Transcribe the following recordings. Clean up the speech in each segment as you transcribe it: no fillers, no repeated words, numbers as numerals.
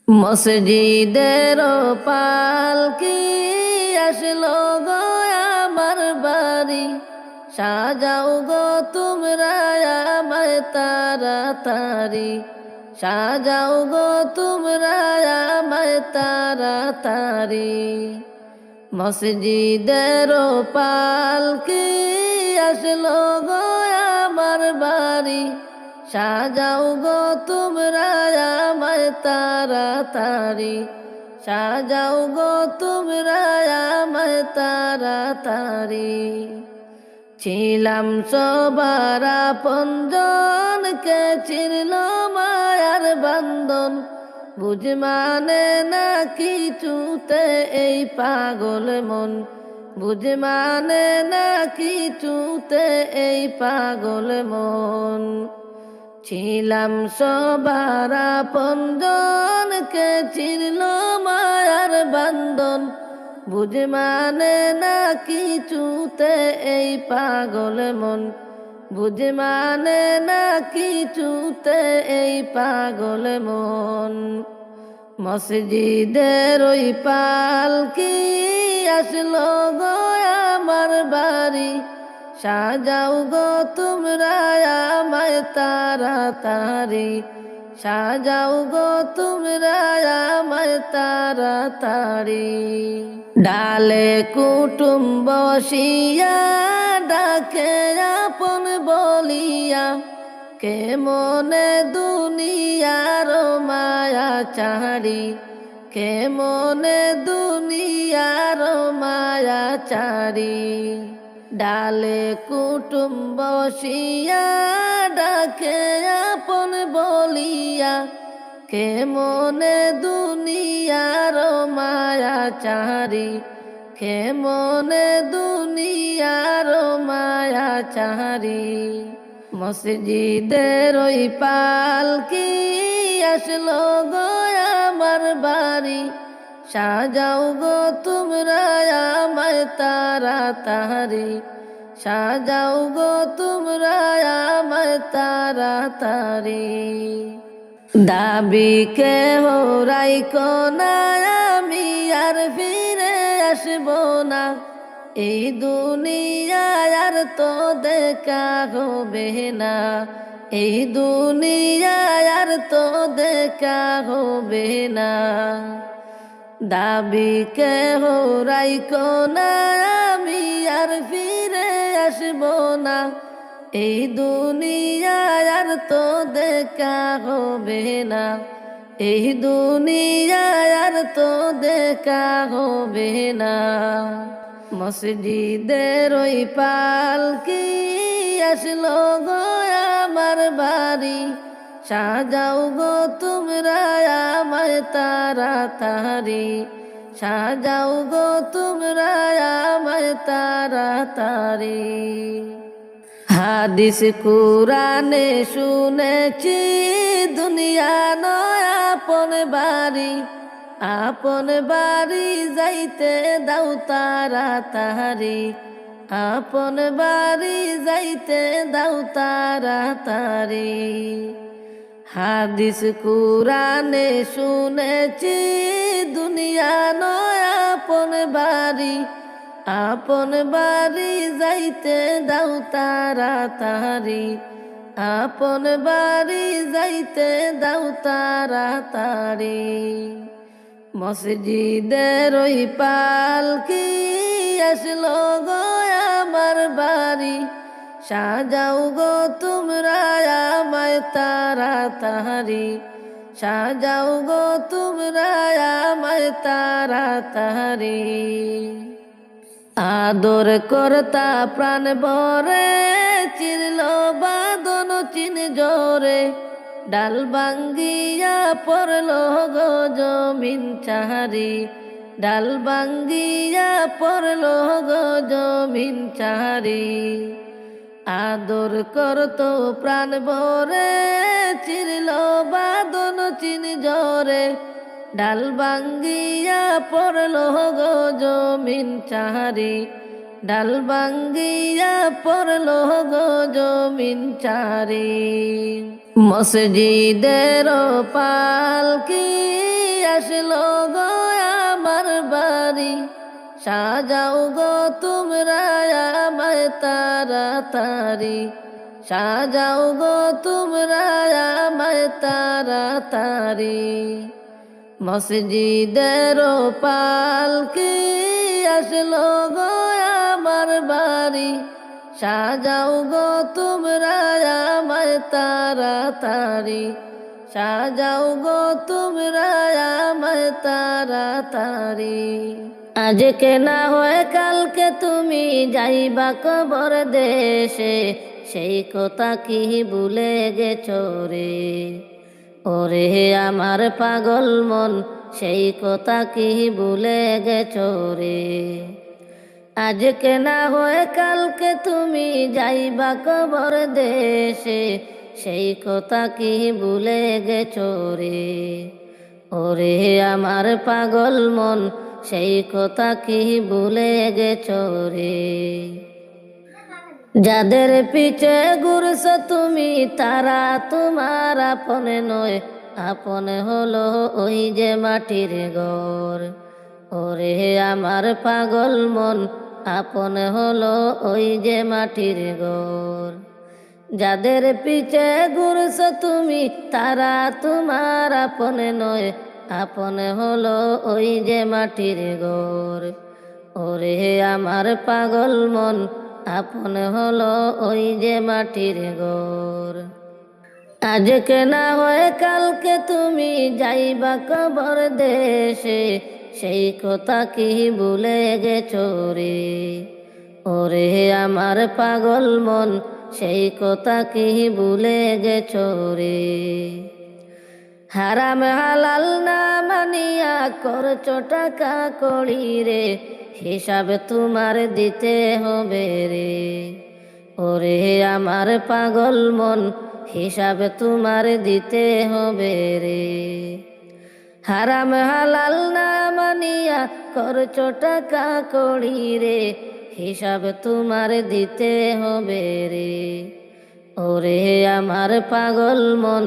মসজিদের পালকি আসলো গো আমার বাড়ি, সাজাও গো তোমরা আমায় তাড়াতাড়ি, সাজাও গো তোমরা আমায় তাড়াতাড়ি। মসজিদের পালকি আসলো গো আমার বাড়ি, সাজাও গো তোমরা আমায় তাড়াতাড়ি, সাজাও গো তোমরা আমায় তাড়াতাড়ি। ছিলাম সবার আপনজন, কে চিনল মায়ার বান্ধন, বুঝ মানে না কিছুতে এই পাগল মন, বুঝ মানে না কিছুতে এই পাগল মন। ছিলাম সবার আপনজন, কে চিনল মায়ার বান্ধন, বুঝ মানে না কিছুতে এই পাগল মন, বুঝ মানে না কিছুতে এই পাগল মন। মসজিদের পালকি আসলো গো আমার বাড়ি, সাজাও গো তোমরা আমায় তাড়াতাড়ি, সাজাও গো তোমরা আমায় তাড়াতাড়ি। ডালে কুটুম বসিয়া ডাকে আপন বলিয়া, কে মনে দুনিয়ার মায়া চারি, কে মনে দুনিয়ার মায়া চারি। ডালে কুটুম বসিয়া ডাকে আপন বলিয়া, কে মনে দুনিয়ার মায়া চারি, কে মনে দুনিয়ার মায়া চারি। মসজিদের পালকি আসলো গো আমার বাড়ি, সাজাও গো তোমরা আমায় তাড়াতাড়ি, সাজাও গো তোমরা আমায় তাড়াতাড়ি। দাবি কেহ রাইখো না, আমি আর ফিরে আসবো না, এই দুনিয়ায় আর তো দেখা হবে না, এই দুনিয়ায় আর তো দেখা হবে না। দাবি কেহ রাইখো না, আমি আর ফিরে আসবো না, এই দুনিয়ায় আর তো দেখা হবে না, এই দুনিয়ায় আর তো দেখা হবে না। মসজিদের পালকি আসলো গো আমার বাড়ি, সাজাও গো তোমরা আমায় তাড়াতাড়ি, সাজাও গো তোমরা আমায় তাড়াতাড়ি। হাদিস কুরানে শুনেছি, দুনিয়া নয় আপন বাড়ি, আপন বাড়ি যাইতে দাও তাড়াতাড়ি, আপন বাড়ি যাইতে দাও তাড়াতাড়ি। হাদিস কুরানে শুনেছি, দুনিয়া নয় আপন বাড়ি, আপন বাড়ি যাইতে দাও তাড়াতাড়ি, আপন বাড়ি যাইতে দাও তাড়াতাড়ি। মসজিদের পালকি আসলো গো আমার বাড়ি, সাজাও গো তোমরা আমায় তাড়াতাড়ি, সাজাও গো তোমরা আমায় তাড়াতাড়ি। আদর করতা প্রাণ ভরে, চিনল বাঁধন চিন জোরে, ডাল ভাঙ্গিয়া পড়ল গো জমিন চারি, ডাল ভাঙ্গিয়া পড়ল গো জমিন চারি। আদর করত প্রাণ ভরে, চিনল বাঁধন চিন জোরে, ডাল ভাঙ্গিয়া পড়ল গো জমিন চারি, ডাল ভাঙ্গিয়া পড়ল গো জমিন চারি। মসজিদের পালকি আসলো গো আমার বাড়ি, সাজাও গো তোমরা আমায় তাড়াতাড়ি, সাজাও গো তোমরা আমায় তাড়াতাড়ি। মসজিদের পালকি আসলো গো আমার বাড়ি, সাজাও গো তোমরা আমায় তাড়াতাড়ি, সাজাও গো তোমরা আমায় তাড়াতাড়ি। আজকে না হয় কালকে তুমি যাইবা কবর দেশে, সেই কথা কি ভুলে গেছো রে? ওরে আমার পাগল মন, সেই কথা কি ভুলে গেছো রে? আজকে না হয় কালকে তুমি যাইবা কবর দেশে, সেই কথা কি ভুলে গেছো রে? ওরে আমার পাগল মন, সেই কথা কি ভুলে গেছো রে? যাদের পিছে ঘুরছো তুমি তারা তোমার আপন নয়, আপন হলো ওই যে মাটির ঘর। ওরে আমার পাগল মন, আপন হলো ওই যে মাটির ঘর। যাদের পিছে ঘুরছো তুমি তারা তোমার আপন নয়, আপন হলো ওই যে মাটির ঘর। ওরে আমার পাগল মন, আপন হলো ওই যে মাটির ঘর। আজকে না হয় কালকে তুমি যাইবা কবর দেশে, সেই কথা কি ভুলে গেছো রে? ওরে আমার পাগল মন, সেই কথা কি ভুলে গেছো রে? হারাম হালাল না মানিয়া করছো টাকা কড়ি রে, হিসাব তোমার দিতে হবে রে। ওরে আমার পাগল মন, হিসাব তোমার দিতে হবে রে। হারাম হালাল না মানিয়া করছো টাকা কড়ি রে, হিসাব তোমার দিতে হবে রে। ওরে আমার পাগল মন,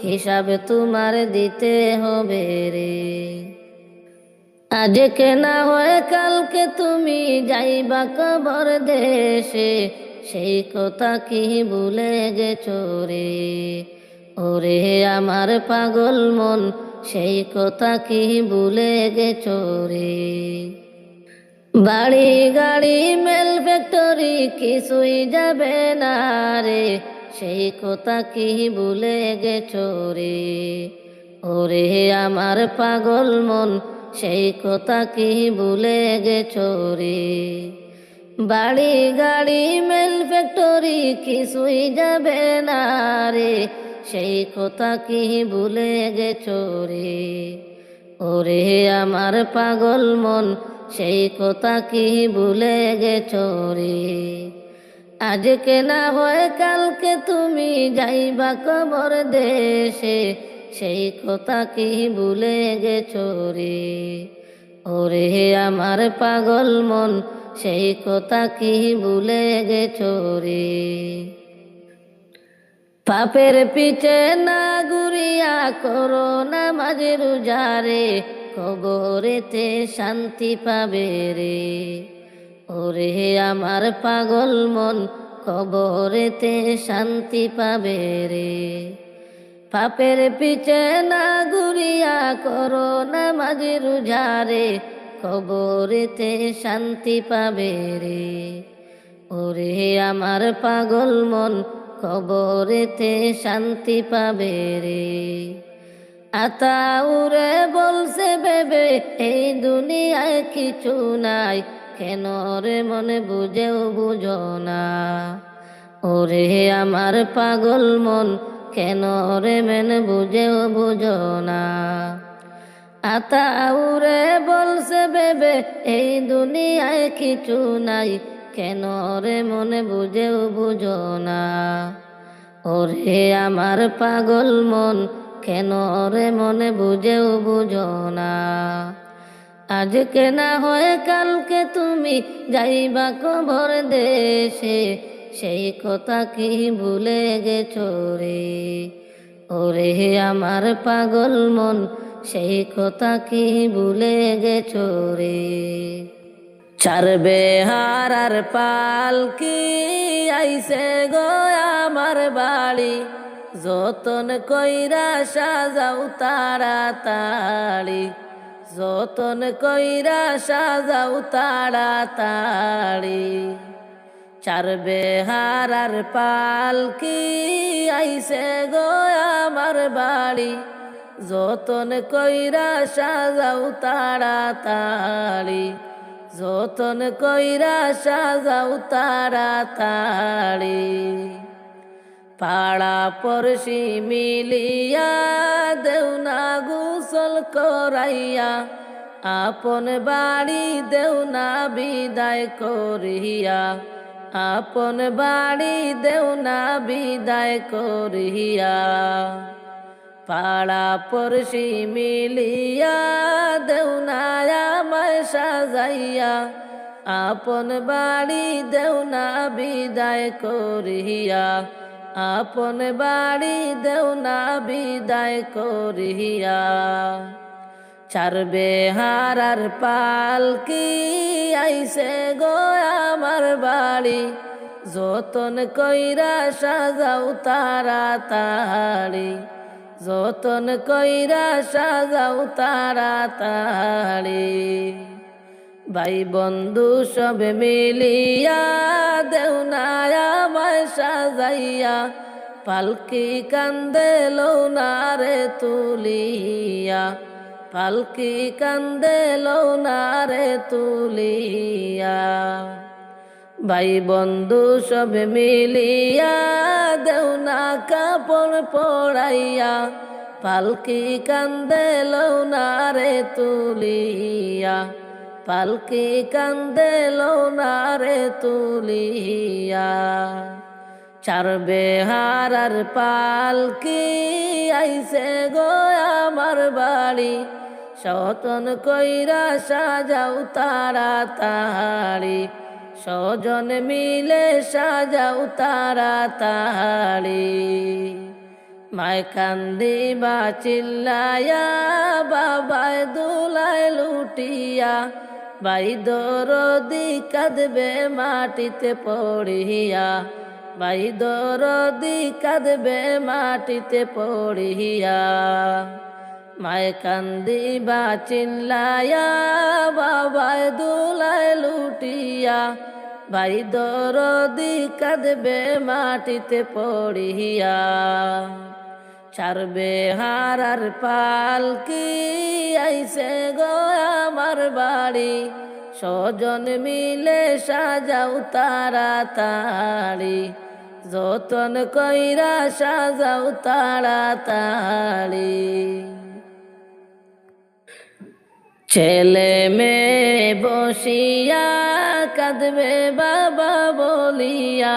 হিসাব তোমার দিতে হবে রে। আজকে না হয় কালকে তুমি যাইবা কবর দেশে, সেই কথা কি ভুলে গেছো রে? ওরে আমার পাগল মন, সেই কথা কি ভুলে গেছো রে? বাড়ি গাড়ি মেল ফ্যাক্টরি কিছুই যাবে না রে, সেই কথা কি ভুলে গেছো রে? ওরে আমার পাগল মন, সেই কথা কি ভুলে গেছো রে? বাড়ি গাড়ি মেল ফ্যাক্টরি কিছুই যাবে না রে, সেই কথা কি ভুলে গেছো রে? ওরে আমার পাগল মন, সেই কথা কি ভুলে গেছো রে? আজকে না হয় কালকে তুমি যাইবা কবর দেশে, সেই কথা কি ভুলে গেছো রে? ওরে আমার পাগল মন, সেই কথা কি ভুলে গেছো রে? পাপের পিছে না ঘুরিয়া করো নামাজ রোজা রে, কবরেতে শান্তি পাবে রে। ওরে আমার পাগল মন, কবরেতে শান্তি পাবে রে। পাপের পিছে না ঘুরিয়া করো নামাজ রোজা রে, কবরেতে শান্তি পাবে রে। ওরে আমার পাগল মন, কবরেতে শান্তি পাবে রে। আতাউরে বলছে বেবে এই দুনিয়ায় কিছু নাই, কেন রে মনে বুঝেও বুঝো না? ওরে আমার পাগল মন, কেন রে মনে বুঝেও বুঝো না? আতাউরে বলছে বেবে এই দুনিয়ায় কিছু নাই, কেন রে মনে বুঝেও বুঝো না? ওরে আমার পাগল মন, কেন রে মনে বুঝেও বুঝো না? আজকে না হয় কালকে তুমি যাইবা কবর দেশে, সেই কথা কি ভুলে গেছো রে? ওরে আমার পাগল মন, সেই কথা কি ভুলে গেছো রে। চার বেহার আর পালকি আইছে গো আমার বাড়ি, যতন কইরা সাজাও তাড়াতাড়ি, যতন কইরা সাজাও তাড়াতাড়ি। চার বেহার আর পালকি আইছে গো আমার বাড়ি, যতন কইরা সাজাও তাড়াতাড়ি, যতন কইরা সাজাও তাড়াতাড়ি। পাড়া পড়শি মিলিয়া দেও না গোসল করাইয়া, আপন বাড়ি দেও না বিদায় করিয়া, আপন বাড়ি দেও না বিদায় করিয়া। পাড়া পড়শি মিলিয়া দেও না আমায় সাজাইয়া, আপন বাড়ি দেও না বিদায় করিয়া, আপন বাড়ি দেও না বিদায় করিয়া। চার বেহার আর পালকি আইছে গো আমার বাড়ি, যতন কইরা সাজাও তাড়াতাড়ি, যতন কইরা সাজাও তাড়াতাড়ি। ভাই বন্ধু সব মিলিয়া দেও না আমায় সাজাইয়া, পালকি কান্দে লৌনারে তুলিয়া, পালকি কান্দে লৌনারে তুলিয়া। ভাই বন্ধু সব মিলিয়া দেও না কাপড় পরাইয়া, পালকি কান্দে লৌনারে তুলিয়া, পালকি কান্দে লৌনারে তুলিয়া। চার বেহার আর পালকি আইছে গো আমার বাড়ি, যতন কইরা সাজাও তাড়াতাড়ি, স্বজন মিলে সাজাও তাড়াতাড়ি। মায় কান্দিবা চিল্লায়া, বাবায় দোলায় লুটিয়া, ভাই দরদি কাঁদবে মাটিতে পড়িয়া, ভাই দরদি কাঁদবে মাটিতে পড়িয়া। মায় কান্দিবা চিল্লায়া, বাবায় দোলায় লুটিয়া, ভাই দরদি কাঁদবে মাটিতে পড়িয়া। চার বেহার আর পালকি আইছে গো আমার বাড়ি, স্বজন মিলে সাজাও তাড়াতাড়ি, যতন কইরা সাজাও তাড়াতাড়ি। ছেলে মেয়ে বসিয়া কাঁদবে বাবা বলিয়া,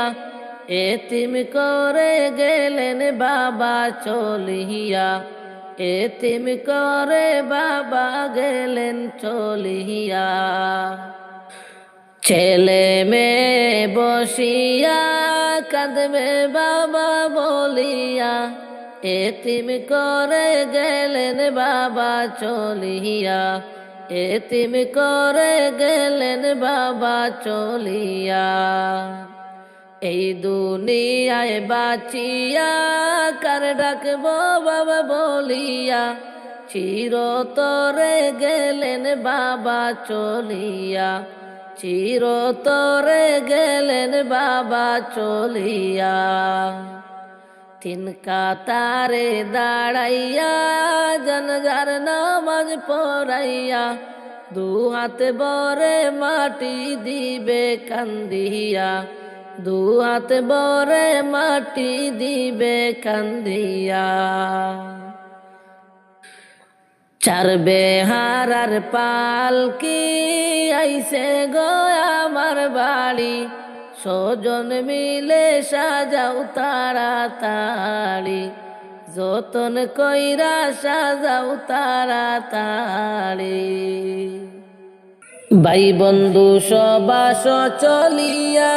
এতিম করে গেলেন বাবা চলিয়া, এতিম করে বাবা গেলেন চলিয়া। ছেলে মেয়ে বসিয়া কাঁদবে বাবা বলিয়া, এতিম করে গেলেন বাবা চলিয়া, এতিম করে গেলেন বাবা চলিয়া। এই দুনিয়ায় বাঁচিয়া কার ডাকবো বাবা বলিয়া, চিরতরে গেলেন বাবা চলিয়া, চিরতরে গেলেন বাবা চলিয়া। তিন কাতারে দাঁড়াইয়া জানাজার নামাজ পড়াইয়া, দু হাত বরে মাটি দিবে কান্দিয়া, দু হাত বরে মাটি দিবে কান্দিয়া। চার বেহার আর পালকি আইছে গো আমার বাড়ি, স্বজন মিলে সাজাও তাড়াতাড়ি, যতন কইরা সাজাও তাড়াতাড়ি। ভাই বন্ধু সবাস চলিয়া,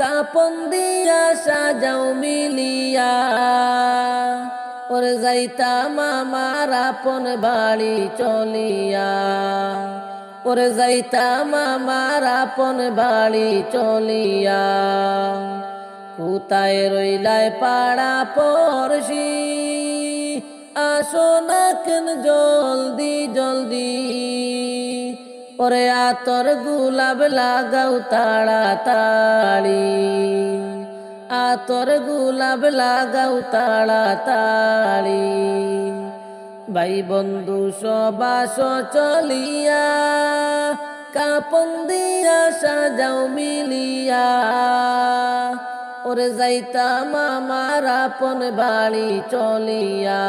কাপন দিয়া সাজাও মিলিয়া, ওরে যাইতাম আমার আপন বাড়ি চলিয়া, ওরে যাইতাম আমার আপন বাড়ি চলিয়া। কোথায় রইলায় পাড়া পড়শি, আসো না কেন জলদি জলদি। ওরে আতর গোলাপ লাগাও তাড়াতাড়ি, আতর গোলাপ লাগাও তাড়াতাড়ি। ভাই বন্ধু সবাস চলিয়া, কাপন দিয়া সাজাও মিলিয়া। ওরে যাইতাম আমার আপন বাড়ি চলিয়া,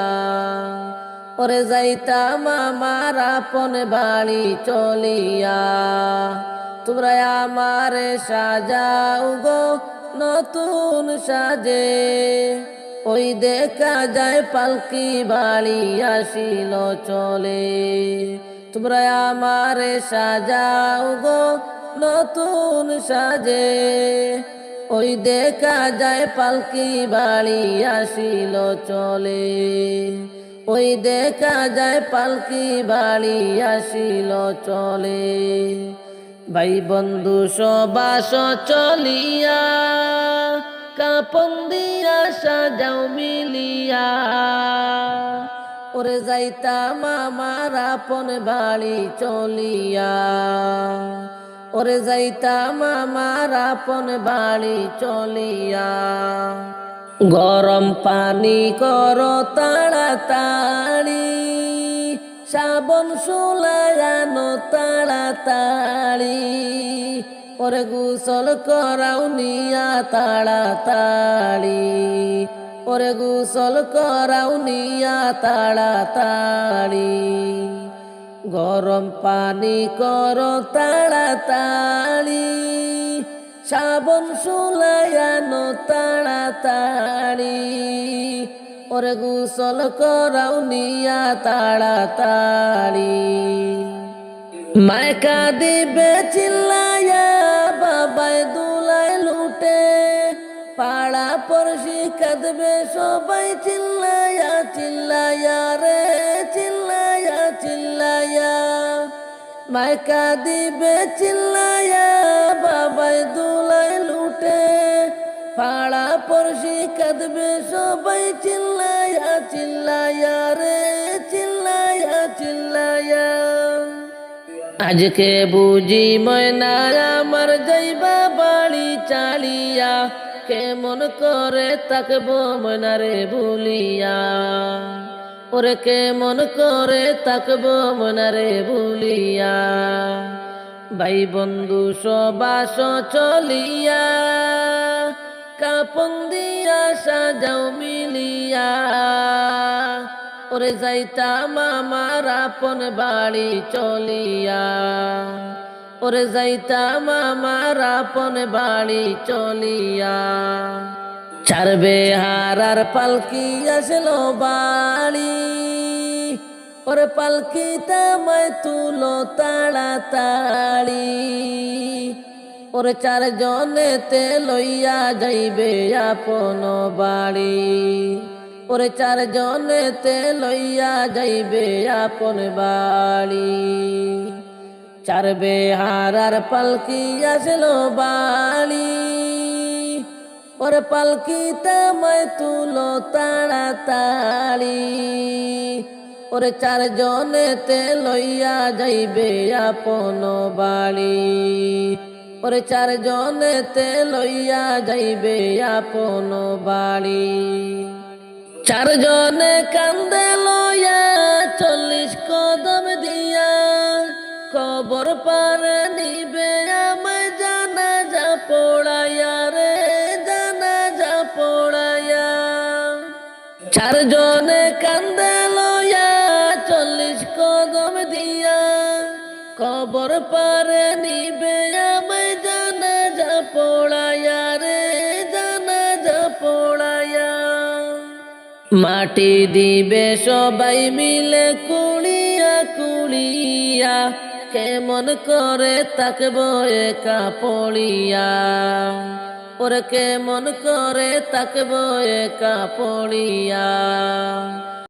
ওরে যাইতাম আমার আপন বাড়ি চলিয়া। তোমরা আমারে সাজাও গো নতুন সাজে, ওই দেখা যায় পালকি বাড়ি আসিল চলে। তোমরা আমারে সাজাও গো নতুন সাজে, ওই দেখা যায় পালকি বাড়ি আসিল চলে। ওই দেখা যায় পালকি বাড়ি আসিল চলে। ভাই বন্ধু সবাস চলিয়া, কাপন দিয়া সাজাও মিলিয়া। ওরে যাইতাম আমার আপন বাড়ি চলিয়া, ওরে যাইতাম আমার আপন বাড়ি চলিয়া। গরম পানি করো তাড়াতাড়ি, সাবন সুলায়ানো তাড়াতাড়ি। ওরে গোসল করাও নিয়া তাড়াতাড়ি, ওরে গোসল করাও নিয়া তাড়াতাড়ি। গরম পানি করো তাড়াতাড়ি, সাবন সুলায়ানো তাড়াতাড়ি। ওরে গোসল করাও নিয়া তাড়াতাড়ি। মায়কা দিবে চিল্লায়া, বাবাই দুলাই লুটে, পাড়া পড়শি কাঁদবে সবাই চিল্লায়া চিল্লায়া রে, চিল্লায়া চিল্লায়া। মায়কা দিবে চিল্লায়া, বাবাই দুলাই লুটে, পাড়া পড়শি কাঁদবে সবাই চিল্লায়া চিল্লায়া রে, চিল্লায়া চিল্লায়া। আজকে বুঝি ময়না আমার যাইবা বাড়ি চালিয়া, কেমন করে তাকবো ময়নারে ভুলিয়া। ওরে কেমন করে তাকবো ময়নারে ভুলিয়া। ভাই বন্ধু সবাস চলিয়া, কাপন দিয়া সাজাও মিলিয়া। ওরে যাইতাম আমার আপন বাড়ি চলিয়া, ওরে যাইতাম আমার আপন বাড়ি চলিয়া। ছাড়বে হারার পালকি আসলো বাড়ি, ওরে পালকি তামায় তুলো তাড়াতাড়ি। ওরে চারজনেতে লইয়া যাইবে আপন বাড়ি, ওরে চারজনেতে লইয়া যাইবে আপন বাড়ি। চারবে হারার পালকি আসলো বাড়ি, ওরে পালকি তামায় তুলো তাড়াতাড়ি। ওরে চারজনেতে লইয়া যাইবে আপন বাড়ি, ওরে চারজনেতে লইয়া যাইবে আপন বাড়ি। চারজনে কান্দে লইয়া 40 কদম দিয়া, কবর পারে নিবে আমায় জানাজা পড়াইয়া রে, জানাজা পড়াইয়া। চারজনে কান্দে লইয়া 40 কদম দিয়া, কবর পারে নিবে আমায় জানাজা পড়াইয়া রে, জানাজা পড়াইয়া। মাটি দিবে সবাই মিলে কুড়িয়া কুড়িয়া, কেমন করে তাকবো একা পড়িয়া। ওরে কেমন করে তাকবো একা পড়িয়া।